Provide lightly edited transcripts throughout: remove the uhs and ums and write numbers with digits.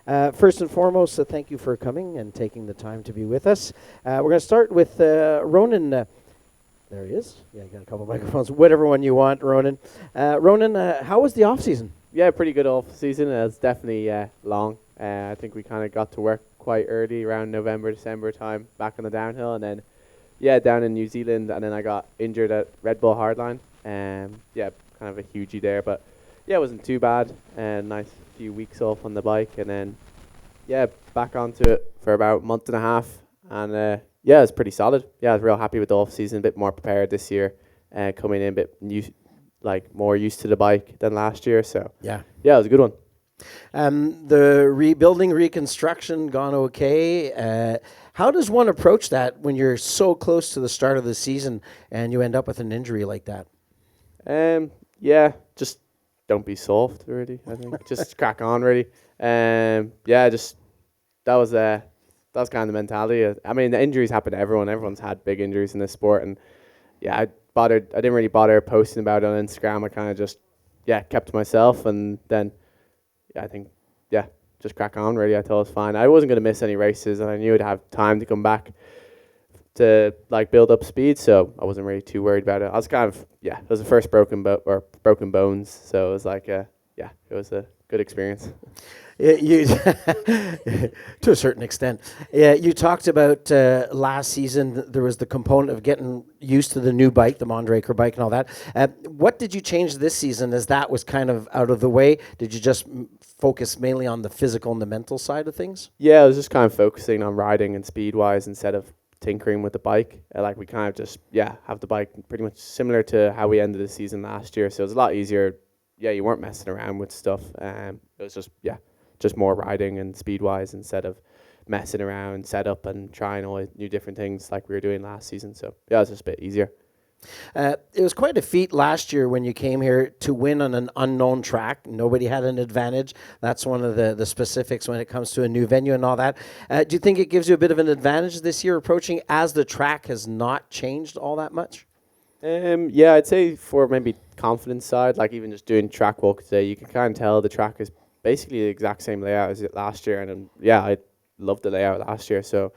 First and foremost, thank you for coming and taking the time to be with us. We're going to start with Ronan. There he is. Yeah, you got a couple of microphones. Whatever one you want, Ronan. Ronan, how was the off season? Yeah, pretty good off season. It's definitely long. I think we kind of got to work quite early, around November, December time, back on the downhill, and then down in New Zealand, and then I got injured at Redbull Hardline. Kind of a hugie there, but it wasn't too bad. Nice few weeks off on the bike, and then back onto it for about a month and a half, and it's pretty solid. I was real happy with the off season, a bit more prepared this year, coming in a bit more used to the bike than last year. So it was a good one. The rebuilding, reconstruction gone okay. How does one approach that when you're so close to the start of the season and you end up with an injury like that? Just don't be soft, really. I think just crack on, really. Just that was kind of the mentality. I mean, the injuries happen to everyone. Everyone's had big injuries in this sport, and I didn't really bother posting about it on Instagram. I kind of just kept to myself, and then I think just crack on, really. I thought it was fine. I wasn't going to miss any races, and I knew I'd have time to come back to build up speed, so I wasn't really too worried about it. I was kind of it was the first broken bones, so it was it was a good experience. You to a certain extent. You talked about last season. There was the component of getting used to the new bike, the Mondraker bike, and all that. What did you change this season, as that was kind of out of the way? Did you just focus mainly on the physical and the mental side of things? Yeah, I was just kind of focusing on riding and speed wise instead of tinkering with the bike. We kind of just have the bike pretty much similar to how we ended the season last year. So it was a lot easier. You weren't messing around with stuff. It was just more riding and speed wise instead of messing around, setup and trying all new different things like we were doing last season. So it was just a bit easier. It was quite a feat last year when you came here to win on an unknown track. Nobody had an advantage. That's one of the specifics when it comes to a new venue and all that. Do you think it gives you a bit of an advantage this year approaching, as the track has not changed all that much? I'd say for maybe confidence side, even just doing track walk today, you can kind of tell the track is basically the exact same layout as it last year. And I loved the layout last year. So,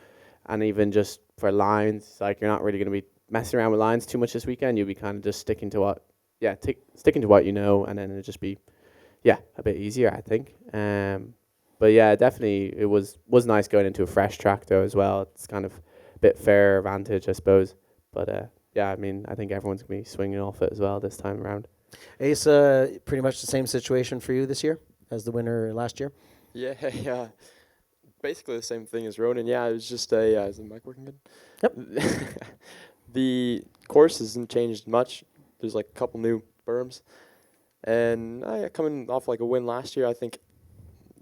and even just for lines, you're not really going to be messing around with lines too much this weekend. You'll be kind of just sticking to what you know, and then it'll just be a bit easier, I think. But definitely it was nice going into a fresh track though as well. It's kind of a bit fair advantage, I suppose. But I mean, I think everyone's gonna be swinging off it as well this time around. Ace, pretty much the same situation for you this year as the winner last year? Yeah. Basically the same thing as Ronan. It was just is the mic working good? Yep. The course hasn't changed much. There's a couple new berms. And coming off a win last year, I think,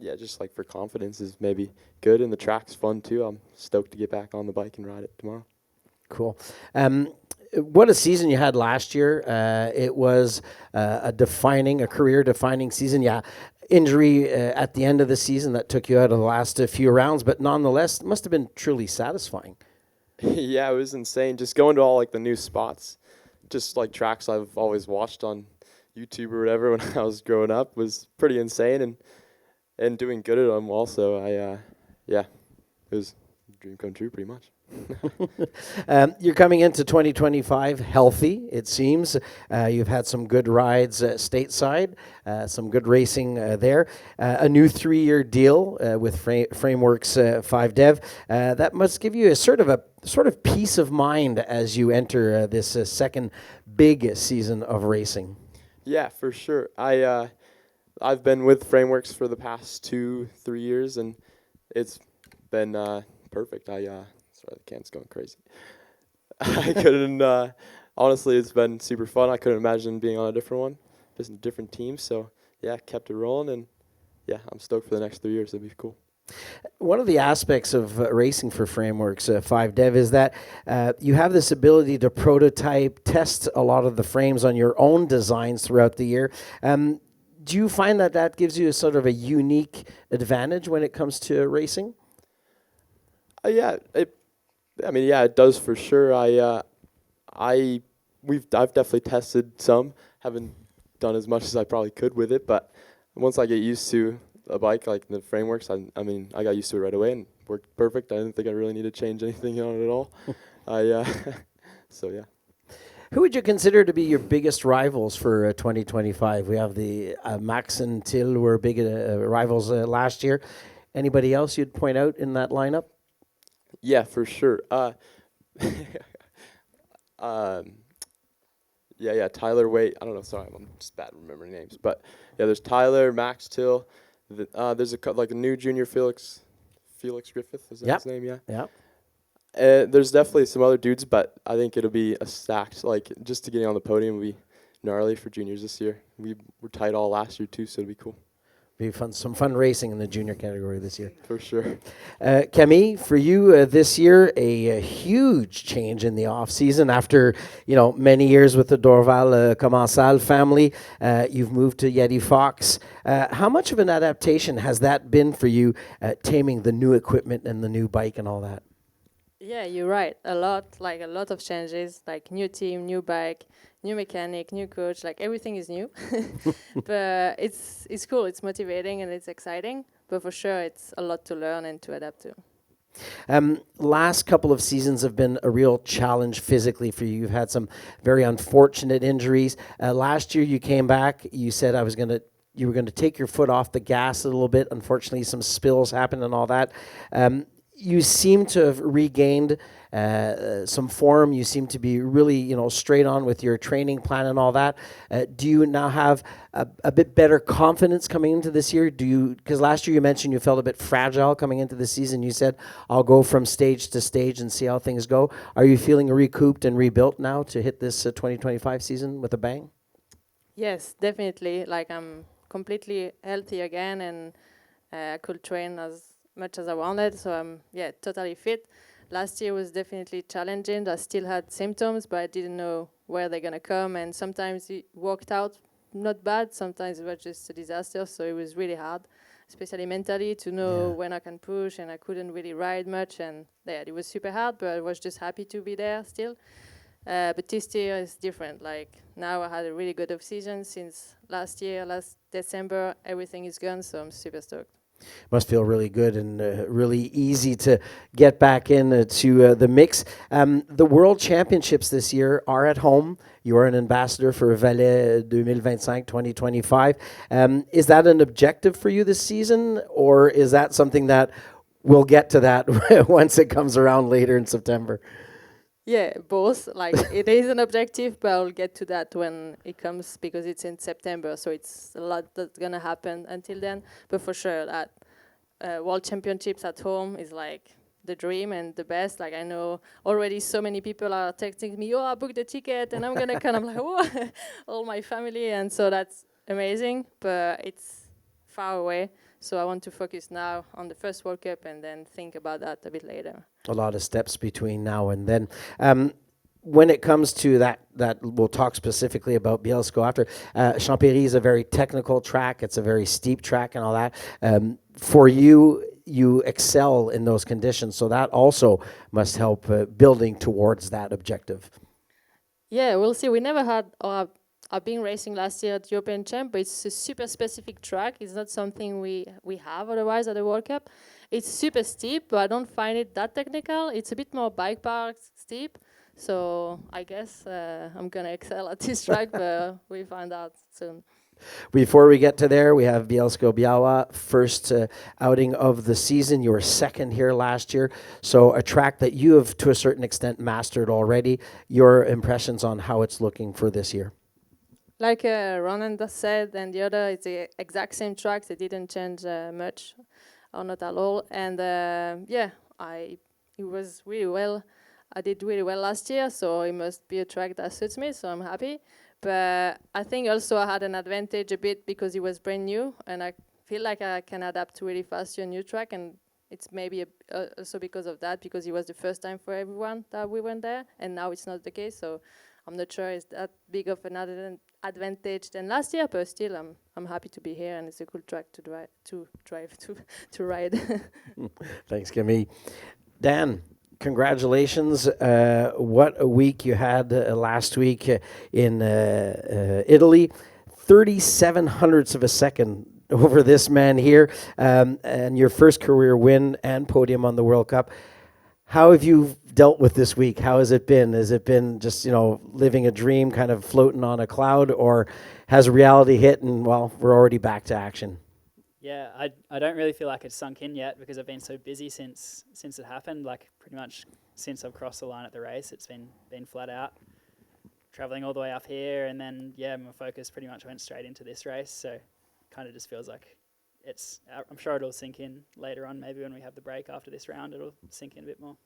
just for confidence is maybe good. And the track's fun too. I'm stoked to get back on the bike and ride it tomorrow. Cool. What a season you had last year. It was a career-defining season. Injury at the end of the season that took you out of the last few rounds, but nonetheless, it must have been truly satisfying. It was insane. Just going to all the new spots, just tracks I've always watched on YouTube or whatever when I was growing up, was pretty insane, and doing good at them also. It was a dream come true pretty much. You're coming into 2025 healthy, it seems. You've had some good rides stateside, some good racing there. A new 3-year deal with Frameworks 5 Dev. That must give you a sort of peace of mind as you enter this second big season of racing. Yeah, for sure. I've been with Frameworks for the past 2-3 years, and it's been perfect. Sorry, the can's going crazy. I couldn't, honestly, it's been super fun. I couldn't imagine being on a different one, just a different team. So, kept it rolling, and I'm stoked for the next 3 years. It'll be cool. One of the aspects of racing for Frameworks 5 Dev is that you have this ability to prototype, test a lot of the frames on your own designs throughout the year. Do you find that gives you a sort of a unique advantage when it comes to racing? It does for sure. I've definitely tested some. Haven't done as much as I probably could with it, but once I get used to a bike like the frameworks. I mean, I got used to it right away and worked perfect. I didn't think I really need to change anything on it at all. So yeah. Who would you consider to be your biggest rivals for 2025? We have the Max and Till were big rivals last year. Anybody else you'd point out in that lineup? Yeah, for sure. Yeah, Tyler Waite. I don't know. Sorry, I'm just bad at remembering names. But yeah, there's Tyler, Max Till. There's like a new junior Felix Griffith. Is that his name? Yeah. Yeah. There's definitely some other dudes, but I think it'll be a stacked. Like just to get on the podium will be gnarly for juniors this year. We were tight all last year too, so it'll be cool. Be fun, some fun racing in the junior category this year. For sure. Camille, for you this year, a huge change in the off season after many years with the Dorval Commensal family. You've moved to Yeti Fox. How much of an adaptation has that been for you, taming the new equipment and the new bike and all that? Yeah, you're right. A lot of changes, like new team, new bike, new mechanic, new coach, like everything is new. But it's cool, it's motivating and it's exciting, but for sure it's a lot to learn and to adapt to. Last couple of seasons have been a real challenge physically for you. You've had some very unfortunate injuries. Last year you came back, you said you were going to take your foot off the gas a little bit. Unfortunately, some spills happened and all that. You seem to have regained some form. You seem to be really, straight on with your training plan and all that. Do you now have a bit better confidence coming into this year? Because last year you mentioned you felt a bit fragile coming into the season. You said, I'll go from stage to stage and see how things go. Are you feeling recouped and rebuilt now to hit this 2025 season with a bang? Yes, definitely. Like I'm completely healthy again and I could train as much as I wanted, so I'm totally fit. Last year was definitely challenging. I still had symptoms, but I didn't know where they're gonna come, and sometimes it worked out not bad, sometimes it was just a disaster, so it was really hard, especially mentally, to know when I can push, and I couldn't really ride much, and it was super hard, but I was just happy to be there still. But this year is different. Like now I had a really good off-season since last December, everything is gone, so I'm super stoked. Must feel really good and really easy to get back into the mix. The World Championships this year are at home. You are an ambassador for Valais 2025. Is that an objective for you this season, or is that something that we'll get to that once it comes around later in September? Yeah, both. Like it is an objective, but I'll get to that when it comes because it's in September. So it's a lot that's gonna happen until then. But for sure, that World Championships at home is like the dream and the best. Like I know already so many people are texting me, "Oh, I booked the ticket," and I'm gonna kind of like, "Oh," all my family, and so that's amazing. But it's far away. So I want to focus now on the first World Cup and then think about that a bit later. A lot of steps between now and then. When it comes to that we'll talk specifically about Bielsko after. Champéry is a very technical track. It's a very steep track and all that. For you, you excel in those conditions, so that also must help building towards that objective. Yeah, we'll see. We never had... I've been racing last year at European Champ, but it's a super specific track. It's not something we have otherwise at the World Cup. It's super steep, but I don't find it that technical. It's a bit more bike park steep. So I guess I'm going to excel at this track, but we'll find out soon. Before we get to there, we have Bielsko-Biała, first outing of the season. You were second here last year. So a track that you have, to a certain extent, mastered already. Your impressions on how it's looking for this year? Like Ronan said, and the other, it's the exact same tracks. They didn't change much, or not at all. And it was really well. I did really well last year, so it must be a track that suits me. So I'm happy. But I think also I had an advantage a bit because it was brand new, and I feel like I can adapt really fast to a new track. And it's maybe also because of that, because it was the first time for everyone that we went there, and now it's not the case. So I'm not sure it's that big of an advantage than last year, but still I'm happy to be here, and it's a cool track to ride. Thanks, Camille. Dan, congratulations. What a week you had last week in Italy. 37 hundredths of a second over this man here, and your first career win and podium on the World Cup. How have you dealt with this week? How has it been? Has it been just, living a dream, kind of floating on a cloud, or has reality hit and, well, we're already back to action? Yeah, I don't really feel like it's sunk in yet because I've been so busy since it happened. Like pretty much since I've crossed the line at the race, it's been flat out. Traveling all the way up here, and then my focus pretty much went straight into this race. So, kind of just feels like I'm sure it'll sink in later on. Maybe when we have the break after this round, it'll sink in a bit more.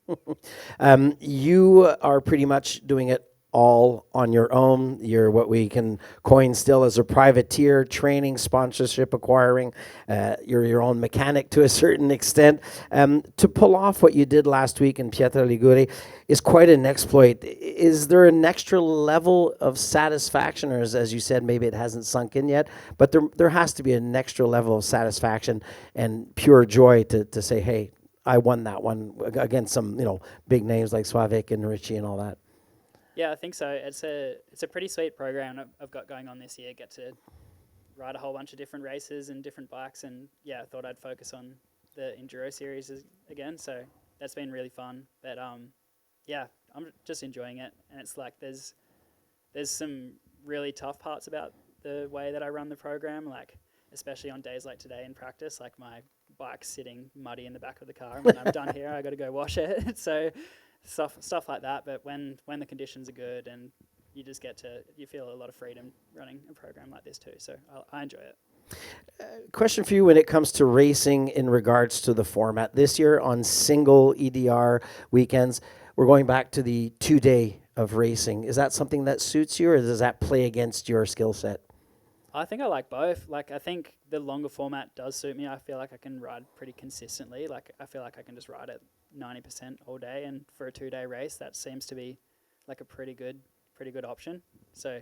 You are pretty much doing it all on your own. You're what we can coin still as a privateer, training, sponsorship, acquiring. You're your own mechanic to a certain extent. To pull off what you did last week in Pietra Ligure is quite an exploit. Is there an extra level of satisfaction, or as you said, maybe it hasn't sunk in yet, but there has to be an extra level of satisfaction and pure joy to say, hey, I won that one against some big names like Slavik and Richie and all that. Yeah, I think so. It's a pretty sweet program I've got going on this year. Get to ride a whole bunch of different races and different bikes, and I thought I'd focus on the Enduro series again. So that's been really fun. But I'm just enjoying it, and it's like there's some really tough parts about the way that I run the program, like especially on days like today in practice, like my bike's sitting muddy in the back of the car, and when I'm done here, I got to go wash it. So. Stuff like that, but when the conditions are good and you feel a lot of freedom running a program like this too, so I enjoy it. Question for you when it comes to racing in regards to the format. This year on single EDR weekends, we're going back to the 2-day of racing. Is that something that suits you, or does that play against your skill set? I think I like both. Like I think the longer format does suit me. I feel like I can ride pretty consistently. Like I feel like I can just ride it 90% all day, and for a 2-day race that seems to be like a pretty good option. So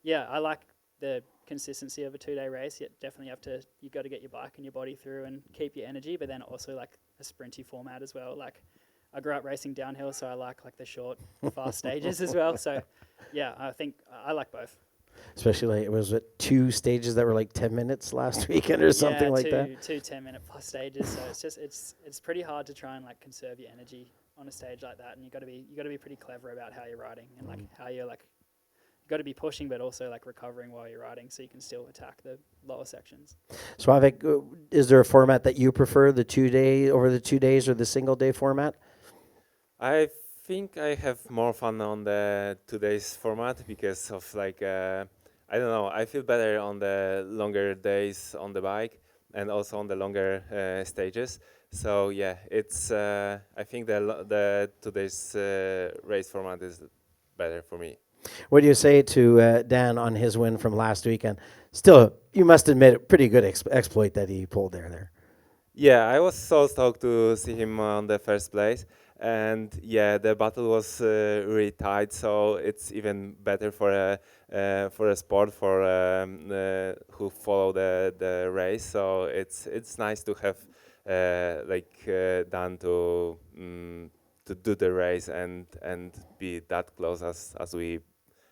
I like the consistency of a 2-day race. You definitely you got to get your bike and your body through and keep your energy, but then also like a sprinty format as well. Like I grew up racing downhill, so I like the short fast stages as well. So I think I like both. Especially it was 2 stages that were like 10 minutes last weekend or something like that. 2 10-minute plus stages. So it's pretty hard to try and like conserve your energy on a stage like that, and you got to be pretty clever about how you're riding and like how you're like you got to be pushing, but also like recovering while you're riding, so you can still attack the lower sections. Slavik, is there a format that you prefer, the 2-day over the 2 days, or the single day format? I think I have more fun on the 2 days format because of like I don't know. I feel better on the longer days on the bike and also on the longer stages. So it's I think the 2 days race format is better for me. What do you say to Dan on his win from last weekend? Still, you must admit, a pretty good exploit that he pulled there. Yeah, I was so stoked to see him on the first place. And the battle was really tight, so it's even better for a sport who follow the race. So it's nice to have Dan to do the race and be that close as we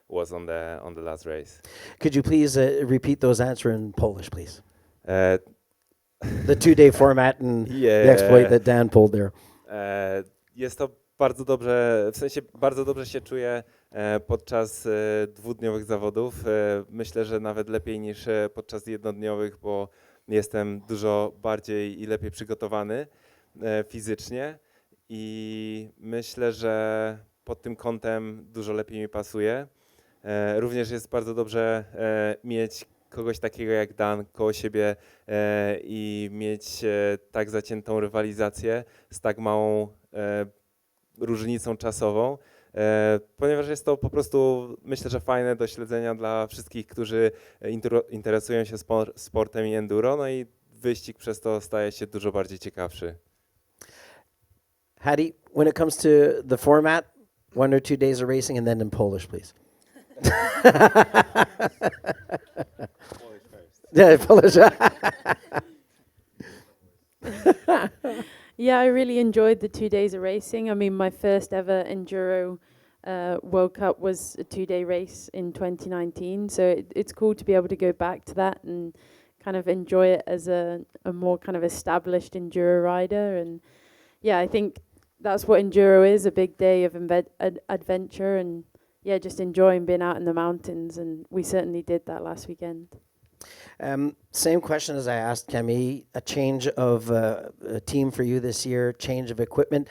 was on the last race. Could you please repeat those answers in Polish, please? The 2-day format and the exploit that Dan pulled there. Jest to bardzo dobrze, w sensie bardzo dobrze się czuję podczas 2-dniowych zawodów. Myślę, że nawet lepiej niż podczas jednodniowych, bo jestem dużo bardziej i lepiej przygotowany fizycznie i myślę, że pod tym kątem dużo lepiej mi pasuje. Również jest bardzo dobrze mieć kogoś takiego jak Dan koło siebie i mieć tak zaciętą rywalizację z tak małą różnicą czasową, ponieważ jest to po prostu, myślę, że fajne do śledzenia dla wszystkich, którzy interesują się sportem i enduro, no i wyścig przez to staje się dużo bardziej ciekawszy. Hattie, when it comes to the format, 1 or 2 days of racing, and then in Polish, please. Polish first. Yeah, Polish. Yeah, I really enjoyed the 2 days of racing. I mean, my first ever Enduro World Cup was a 2-day race in 2019. So it's cool to be able to go back to that and kind of enjoy it as a more kind of established enduro rider. And yeah, I think that's what enduro is, a big day of adventure, and yeah, just enjoying being out in the mountains, and we certainly did that last weekend. Same question as I asked Kemi, a change of a team for you this year, change of equipment.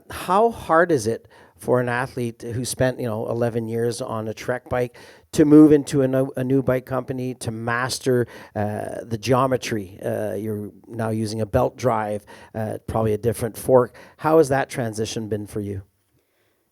How hard is it for an athlete who spent 11 years on a Trek bike to move into a new bike company, to master the geometry? You're now using a belt drive, probably a different fork. How has that transition been for you?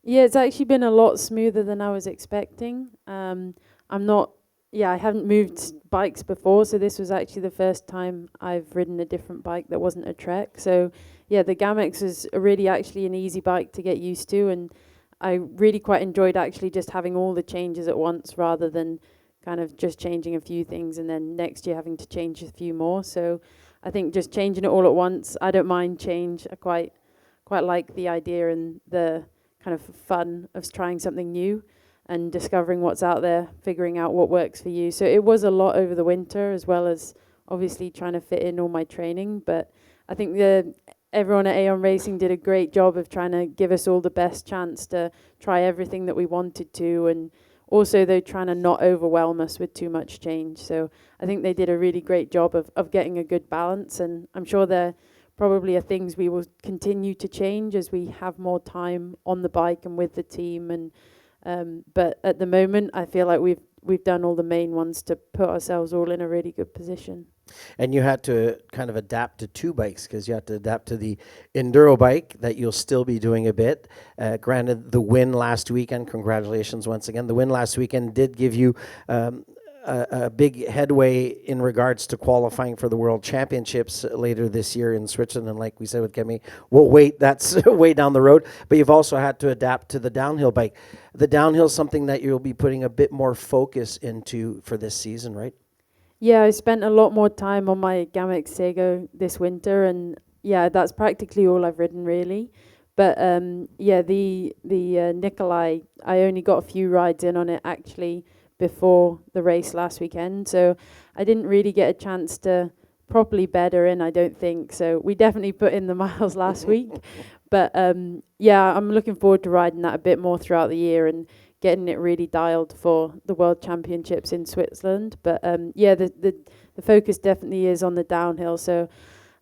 Yeah, it's actually been a lot smoother than I was expecting. I haven't moved bikes before, so this was actually the first time I've ridden a different bike that wasn't a Trek. So yeah, the Gamex is really actually an easy bike to get used to, and I really quite enjoyed actually just having all the changes at once rather than kind of just changing a few things and then next year having to change a few more. So I think just changing it all at once, I don't mind change. I quite like the idea and the kind of fun of trying something new and discovering what's out there, figuring out what works for you. So it was a lot over the winter, as well as obviously trying to fit in all my training. But I think everyone at Aon Racing did a great job of trying to give us all the best chance to try everything that we wanted to, and also though trying to not overwhelm us with too much change. So I think they did a really great job of getting a good balance, and I'm sure there probably are things we will continue to change as we have more time on the bike and with the team. And but at the moment, I feel like we've done all the main ones to put ourselves all in a really good position. And you had to kind of adapt to two bikes, because you had to adapt to the enduro bike that you'll still be doing a bit. Granted, the win last weekend, congratulations once again. The win last weekend did give you a big headway in regards to qualifying for the World Championships later this year in Switzerland. And like we said with Kemi, we'll wait, that's way down the road. But you've also had to adapt to the downhill bike. The downhill is something that you'll be putting a bit more focus into for this season, right? Yeah, I spent a lot more time on my Gamex Sego this winter, and yeah, that's practically all I've ridden really. But the Nikolai, I only got a few rides in on it actually before the race last weekend, so I didn't really get a chance to properly bed her in, I don't think. So we definitely put in the miles last week, but yeah, I'm looking forward to riding that a bit more throughout the year and getting it really dialed for the World Championships in Switzerland. But yeah, the focus definitely is on the downhill. So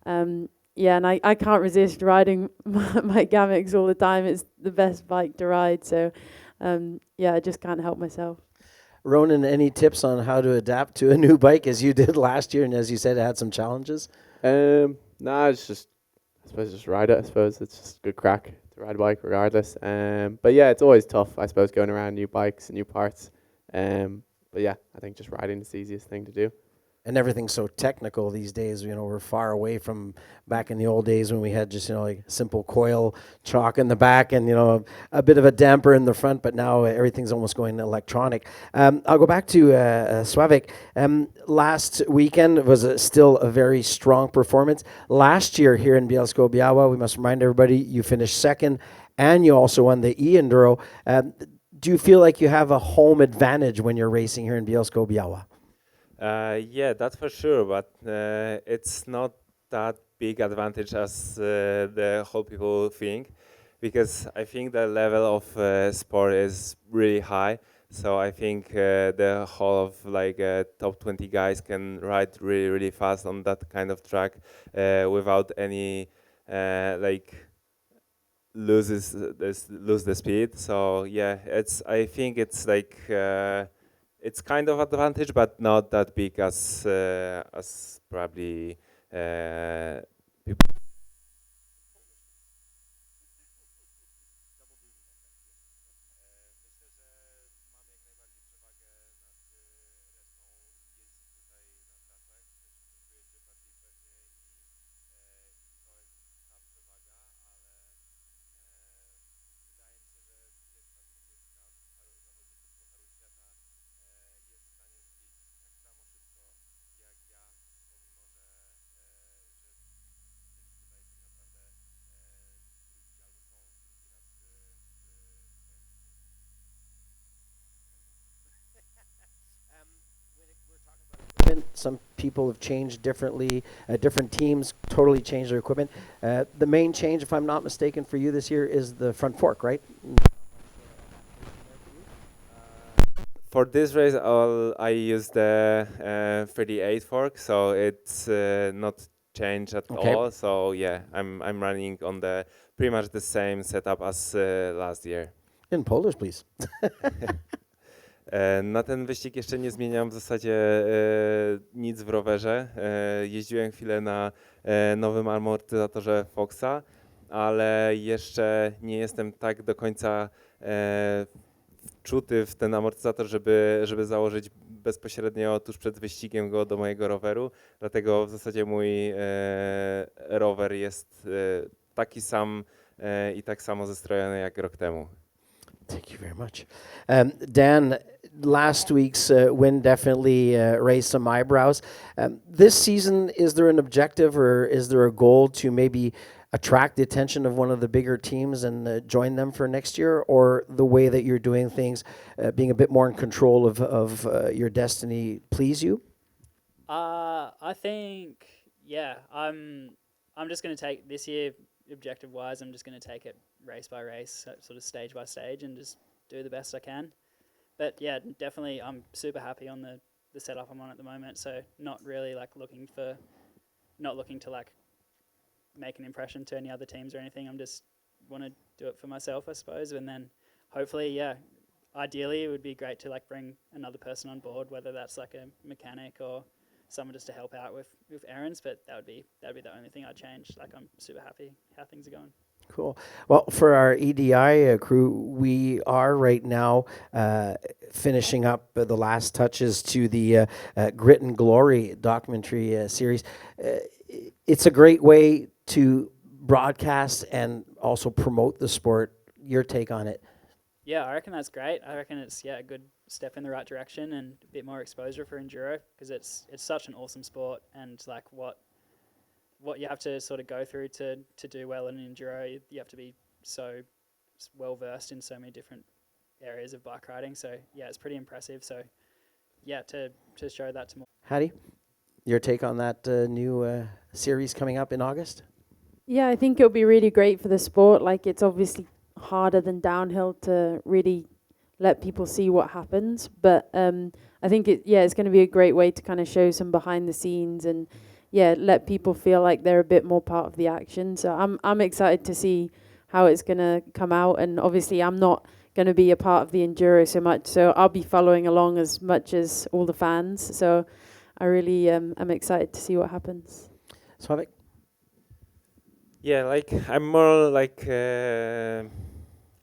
yeah, and I can't resist riding my Gamex all the time. It's the best bike to ride. So yeah, I just can't help myself. Ronan, any tips on how to adapt to a new bike as you did last year, and as you said, it had some challenges? Nah, it's just, I suppose, just ride it. I suppose it's just good crack to ride a bike regardless. But yeah, it's always tough, I suppose, going around new bikes and new parts. But yeah, I think just riding is the easiest thing to do. And everything's so technical these days. We're far away from back in the old days when we had just like simple coil chock in the back and a bit of a damper in the front. But now everything's almost going electronic. I'll go back to Sławek. Last weekend was still a very strong performance. Last year here in Bielsko-Biała, we must remind everybody, you finished second, and you also won the E-Enduro. Do you feel like you have a home advantage when you're racing here in Bielsko-Biała? Yeah, that's for sure, but it's not that big advantage as the whole people think, because I think the level of sport is really high. So I think the whole of top 20 guys can ride really, really fast on that kind of track without any lose the speed. So yeah, I think it's it's kind of advantage, but not that big as probably people. Some people have changed differently. Different teams totally changed their equipment. The main change, if I'm not mistaken, for you this year is the front fork, right? For this race, I use the 38 fork, so it's not changed at Okay. all. So yeah, I'm running on the pretty much the same setup as last year. In Polish, please. Na ten wyścig jeszcze nie zmieniam w zasadzie nic w rowerze. Jeździłem chwilę na nowym amortyzatorze Foxa, ale jeszcze nie jestem tak do końca wczuty w ten amortyzator, żeby założyć bezpośrednio tuż przed wyścigiem go do mojego roweru. Dlatego w zasadzie mój rower jest taki sam i tak samo zestrojony jak rok temu. Thank you very much. Dan, last week's win definitely raised some eyebrows. This season, is there an objective or is there a goal to maybe attract the attention of one of the bigger teams and join them for next year, or the way that you're doing things, being a bit more in control of your destiny, please you? I think, yeah, I'm just going to take this year, objective-wise, I'm just going to take it race by race, sort of stage by stage, and just do the best I can. But yeah, definitely, I'm super happy on the setup I'm on at the moment. So not really like looking to like make an impression to any other teams or anything. I'm just want to do it for myself, I suppose. And then hopefully, yeah, ideally it would be great to like bring another person on board, whether that's like a mechanic or someone just to help out with errands. But that'd be the only thing I'd change. Like I'm super happy how things are going. Cool. Well, for our EDI crew, we are right now finishing up the last touches to the Grit and Glory documentary series. It's a great way to broadcast and also promote the sport. Your take on it? Yeah, I reckon that's great. I reckon it's a good step in the right direction and a bit more exposure for enduro, because it's such an awesome sport, and like what you have to sort of go through to do well in enduro, you have to be so well versed in so many different areas of bike riding. So yeah, it's pretty impressive. So yeah, to show that to more. Hattie, your take on that new series coming up in August? Yeah, I think it'll be really great for the sport. Like, it's obviously harder than downhill to really let people see what happens, but I think it's going to be a great way to kind of show some behind the scenes and let people feel like they're a bit more part of the action. So I'm excited to see how it's going to come out, and obviously I'm not going to be a part of the enduro so much, so I'll be following along as much as all the fans. So I really am excited to see what happens. Sławek? Yeah, like I'm more like the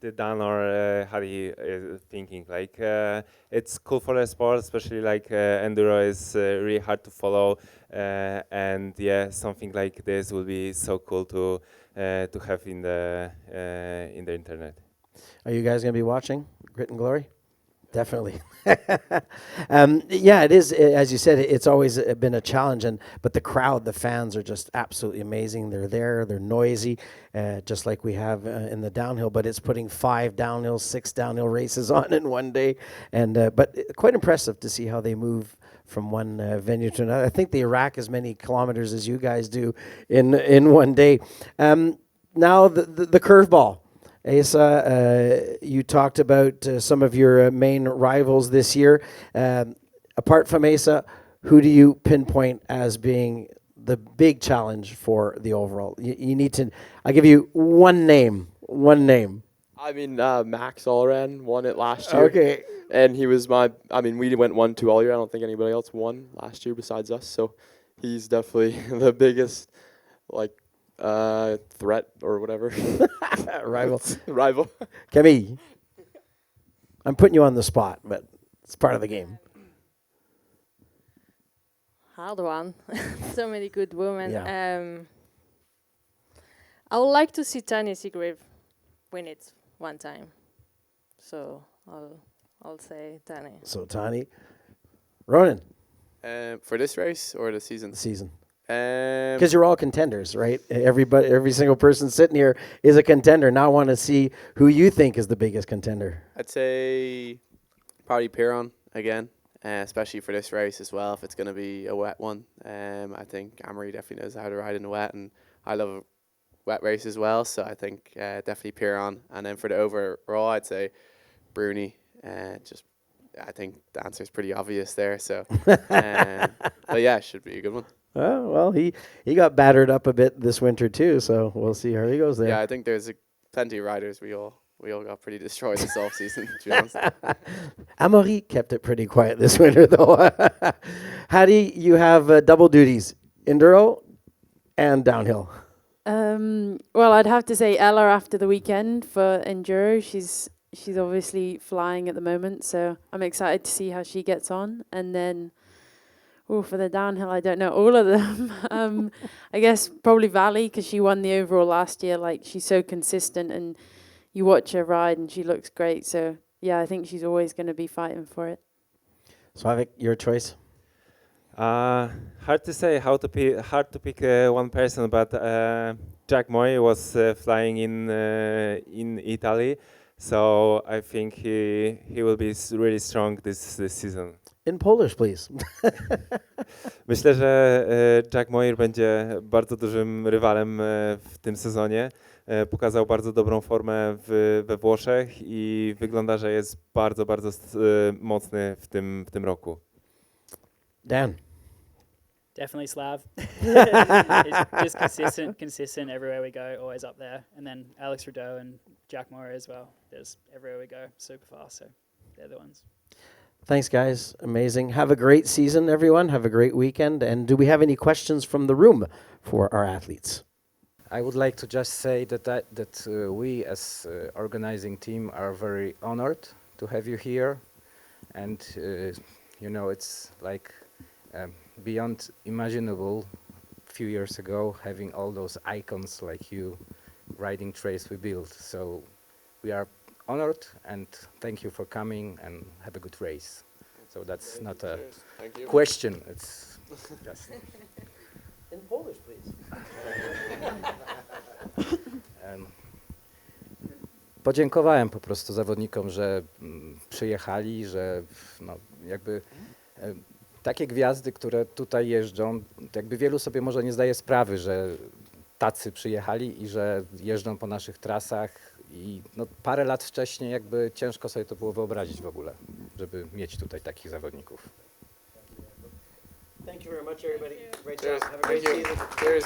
Dan or Harry thinking. Like it's cool for the sport, especially like enduro is really hard to follow, and yeah, something like this will be so cool to have in the internet. Are you guys going to be watching Grit and Glory? Definitely. Yeah, it is. As you said, it's always been a challenge, but the crowd, the fans are just absolutely amazing. They're there, they're noisy, just like we have in the downhill, but it's putting 5 downhill, 6 downhill races on in one day. But quite impressive to see how they move from one venue to another. I think they rack as many kilometers as you guys do in one day. Now the curveball. Asa, you talked about some of your main rivals this year. Apart from Asa, who do you pinpoint as being the big challenge for the overall? You need to. I'll give you one name. One name. I mean, Max Allran won it last year. Okay. And he was we went 1-2 all year. I don't think anybody else won last year besides us. So he's definitely the biggest, threat or whatever. Rival. Camille, I'm putting you on the spot, but it's part of the game. Hard one. So many good women. Yeah. I would like to see Tanya Seagrave win it one time. So I'll say Tanya. So Tani, Ronan, For this race or the season? the season. Because You're all contenders, right? Every single person sitting here is a contender. Now I want to see who you think is the biggest contender. I'd say probably Piron again. especially for this race as well, if it's going to be a wet one. I think Amory definitely knows how to ride in the wet, and I love a wet race as well, so I think definitely Piron. And then for the overall, I'd say Bruni. I think the answer is pretty obvious there. So, but yeah, it should be a good one. Oh, well, he got battered up a bit this winter too, so we'll see how he goes there. Yeah, I think there's plenty of riders. We all got pretty destroyed this off season, to be honest. Amaury kept it pretty quiet this winter, though. Hattie, you have double duties, enduro and downhill. Well, I'd have to say Ella after the weekend for enduro. She's obviously flying at the moment, so I'm excited to see how she gets on. And then, for the downhill, I don't know all of them. I guess probably Valley, because she won the overall last year. Like, she's so consistent, and you watch her ride, and she looks great. So yeah, I think she's always going to be fighting for it. Slavik, your choice. Hard to say hard to pick one person, but Jack Moy was flying in Italy, so I think he will be really strong this season. In Polish, please. Myślę, że Jack Moir będzie bardzo dużym rywalem w tym sezonie. Pokazał bardzo dobrą formę we Włoszech i wygląda, że jest bardzo, bardzo mocny w tym roku. Dan. Definitely Slav. It's just consistent everywhere we go, always up there. And then Alex Rideau and Jack Moore as well. There's everywhere we go, super fast. So they're the ones. Thanks, guys. Amazing. Have a great season, everyone. Have a great weekend. And do we have any questions from the room for our athletes? I would like to just say that we as organizing team are very honored to have you here. And, it's like beyond imaginable a few years ago having all those icons like you riding trails we built. So we are honored and thank you for coming and have a good race. So that's not a question, it's just... In Polish, please. Podziękowałem po prostu zawodnikom, że przyjechali, że takie gwiazdy, które tutaj jeżdżą, jakby wielu sobie może nie zdaje sprawy, że tacy przyjechali i że jeżdżą po naszych trasach i parę lat wcześniej jakby ciężko sobie to było wyobrazić w ogóle, żeby mieć tutaj takich zawodników. Thank you very much, everybody. Great Cheers. job. Have a great Thank you. season. Cheers.